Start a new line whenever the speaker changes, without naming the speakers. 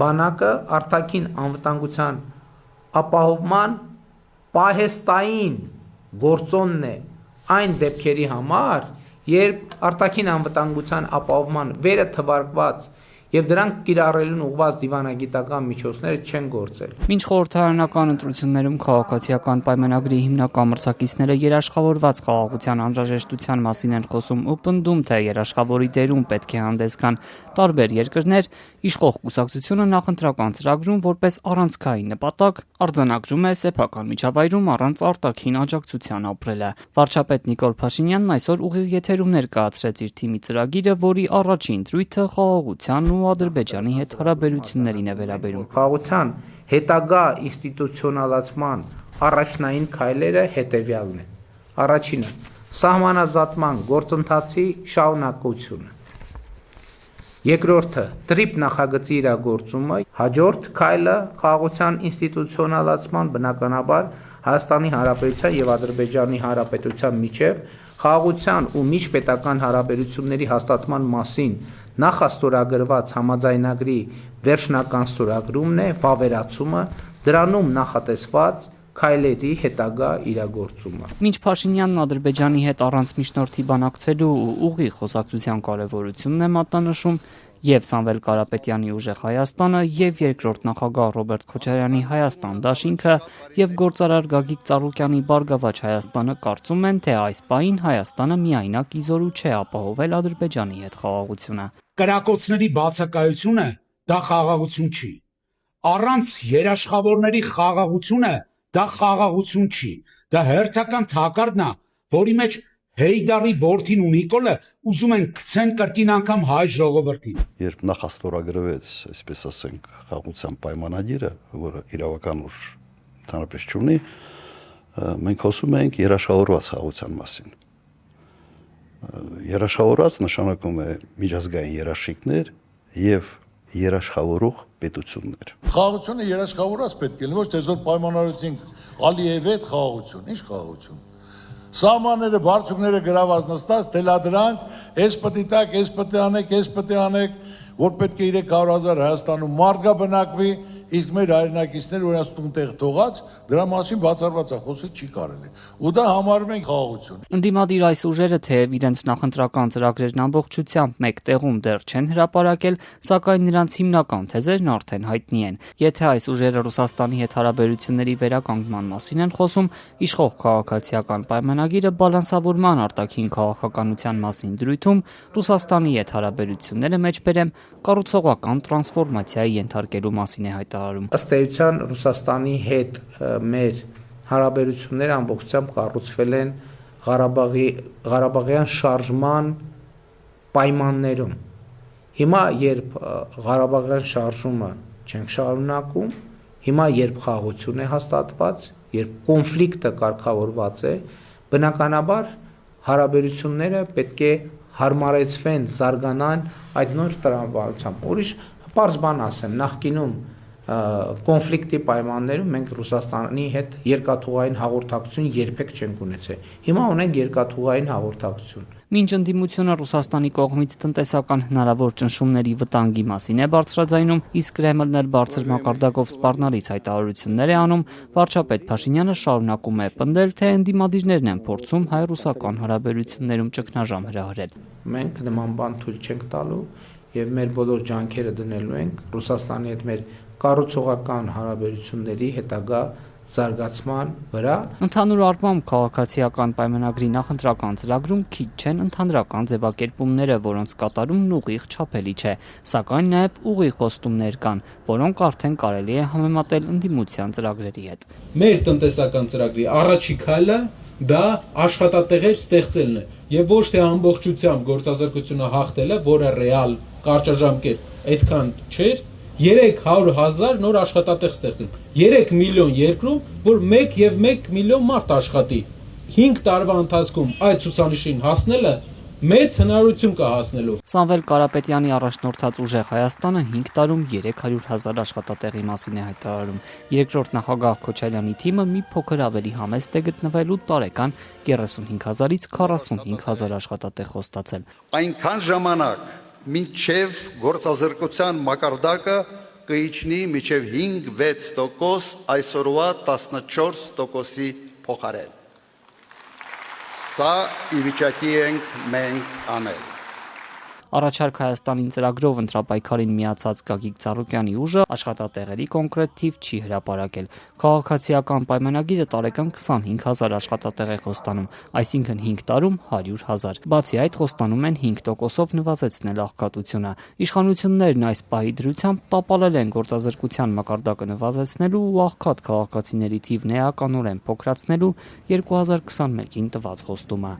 բանակը արտաքին անվտանգության ապահովման պահեստային գործոնն է այն դեպքերի համար, երբ արտաքին անվտանգության ապահովման վերը թվարկված եւ դրանք կիրառելուն ուղղված դիվանագիտական միջոցները չեն գործել։
Մինչ խորհրդարանական ընտրություններում քաղաքացիական պայմանագրի հիմնական մրցակիցները երաշխավորված խաղաղության անհրաժեշտության մասին են խոսում ու պնդում, թե երաշխավորի դերում պետք է հանդես գան տարբեր երկրներ, իշխող կուսակցությունը նախընտրական ծրագրում որպես առանցքային նպատակ արձանագրում է սեփական միջավայրում առանց արտաքին աջակցության ապրելը։ Վարչապետ Նիկոլ Փաշինյանն այսօր ուղիղ եթերում ներկայացրեց իր թիմի ծրագիրը, որի առաջին դրույթը խաղաղության ու Ադրբեջանի հետ հարաբերություններին է վերաբերում։
Խաղաղության հետագա ինստիտուցիոնալացման առաջնային քայլերը հետևյալն են։ Առաջինը՝ սահմանազատման գործընթացի շարունակությունը։ Երկրորդը՝ տրիպ նախագծի իրագործումը, հաջորդ քայլը խաղաղության ինստիտուցիոնալացման բնականաբար Հայաստանի Հանրապետության եւ Ադրբեջանի Հանրապետության միջև խաղաղության ու միջպետական հարաբերությունների հաստատման մասին նախաստորագրված համաձայնագրի վերջնական ստորագրումն է, վավերացումը, դրանում նախատեսված քայլերի հետագա իրագործումը։
Մինչ Փաշինյանն Ադրբեջանի հետ առանց միջնորդի բանակցելու ու ուղիղ խոսակցության կարևորությունն է մատնանշում եւ Սամվել Կարապետյանի ուժեղ Հայաստանը եւ երկրորդ նախագահ Ռոբերտ Քոչարյանի Հայաստան դաշինքը եւ գործարար Գագիկ Ծառուկյանի Բարգավաճ Հայաստանը կարծում են, թե այս պահին Հայաստանը միայնակ իզորու չէ ապահովել Ադրբեջանի հետ խաղաղությունը։
Կրակոցների բացակայությունը դա խաղաղություն չի։ Առանց երաշխավորների խաղաղությունը դա խաղաղություն չի։ Դա հերթական թակարդն է, որի մեջ Հեյդարի որդին ու Նիկոլը ուզում են գցեն կրկին անգամ հայ ժողովրդին։
Երբ նախաստորագրվեց, այսպես ասենք, խաղաղության պայմանագիրը, որը իրավական ուժ ընդհանրապես չունի, մենք խոսում ենք երաշխավորված խաղաղության մասին։ Երաշխավորված նշանակում է միջազգային երաշխիքներ եւ երաշխավորող պետություններ։
Խաղաղությունը երաշխավորված պետք է լինի, ոչ թե զոր պայմանավորեցինք Ալիևի հետ խաղաղություն, ինչ խաղաղություն։ Սահմանները, բարձունքները գրաված նստած, թելադրանք, այս պտի տակ, այս պտի անեք, այս պտի անեք, որ պետք է 300,000 Հայաստանում մարդ գա բնակվի, իսկ մեր հայրենակիցները որ ասում տեղ թողած, դրա մասին բացառված է խոսել չի կարելի։ Ու դա համարում ենք խաղաղություն։
Ընդդիմադիր այս ուժերը թեև իրենց նախընտրական ծրագրերն ամբողջությամբ մեկ տեղում դեռ չեն հրապարակել, սակայն նրանց հիմնական թեզերն արդեն հայտնի են։ Եթե այս ուժերը Ռուսաստանի հետ հարաբերությունների վերականգնման մասին են խոսում, իշխող քաղաքացիական պայմանագիրը բալանսավորման արտաքին քաղաքականության մասին դրույթում Ռուսաստանի հետ հարաբերությունները մեջբերեմ կառուցողական տրանսֆորմացիայի ենթարկելու մասին է հայտարարում։
Ըստ էության Ռուսաստանի հետ մեր հարաբերությունները ամբողջությամբ կառուցվել են Ղարաբաղյան շարժման պայմաններում։ Հիմա երբ Ղարաբաղյան շարժումը չենք շարունակում, հիմա երբ խաղաղություն է հաստատված, երբ կոնֆլիկտը կարգավորված է, բնականաբար հարաբերությունները պետք է հարմարեցվեն, զարգանան այդ նոր տրամաբանությամբ։ Ուրիշ պարզ բան ասեմ, նախկինում կոնֆլիկտի պայմաններում մենք Ռուսաստանի հետ երկաթուղային հաղորդակցություն երբեք չենք ունեցել։ Հիմա ունենք երկաթուղային հաղորդակցություն։
Մինչ ընդդիմությունը Ռուսաստանի կողմից տնտեսական հնարավոր ճնշումների վտանգի մասին է բարձրաձայնում, իսկ Կրեմլն էլ բարձր մակարդակով սպառնալից հայտարարություններ է անում, վարչապետ Փաշինյանը շարունակում է պնդել, թե ընդդիմադիրներն են փորձում հայ-ռուսական հարաբերություններում ճգնաժամ հրահրել։
Մենք նման բան թույլ չենք տալու եւ մեր բոլոր ջանքերը դնելու ենք Ռուսաստանի հետ մեր կառուցողական հարաբերությունների հետագա զարգացման վրա։
Ընդհանուր առմամբ քաղաքացիական պայմանագրի նախընտրական ծրագրում քիչ չեն ընդհանրական ձևակերպումները, որոնց կատարումն ուղիղ չափելի չէ, սակայն նաև ուղիղ խոստումներ կան, որոնք արդեն կարելի է համեմատել ընդդիմության ծրագրերի հետ։
Մեր տնտեսական ծրագրի առաջին քայլը դա աշխատատեղեր ստեղծելն է եւ ոչ թե ամբողջությամբ գործազրկությունը հաղթելը, որը ռեալ կարճաժամկետ այդքան չէր։ 300,000 նոր աշխատատեղ ստեղծել։ 3 միլիոն երկրում, որ 1 միլիոն մարդ աշխատի։ 5 տարվա ընթացքում այդ ցուցանիշին հասնելը մեծ հնարավորություն կա հասնելու։
Սամվել Կարապետյանի առաջնորդած ուժեղ Հայաստանը 5 տարում 300,000 աշխատատեղի մասին է հայտարարում։ Երկրորդ նախագահ Քոչարյանի թիմը մի փոքր ավելի համեստ է գտնվել ու տարեկան 35,000-ից 45,000 աշխատատեղ խոստացել։
Այնքան ժամանակ մինչև գործազրկության մակարդակը կիջնի մինչև 5-6%, այսօրվա 14%-ի փոխարեն։ Սա իվիճակի ենք մենք անել։
Առաջարկ Հայաստանին ծրագրով ընտրապայքարին միացած Գագիկ Ծառուկյանի ուժը աշխատատեղերի կոնկրետ թիվ չի հրապարակել։ Քաղաքացիական պայմանագիրը տարեկան 25,000 աշխատատեղ է խոստանում, այսինքն 5 տարում 100,000։ Բացի այդ, խոստանում են 5%-ով նվազեցնել աղքատությունը։ Իշխանություններն այս պահի դրությամբ տապալել են գործազրկության մակարդակը նվազեցնելու ու աղքատ քաղաքացիների թիվն էականորեն փոքրացնելու 2021-ին տված խոստումը։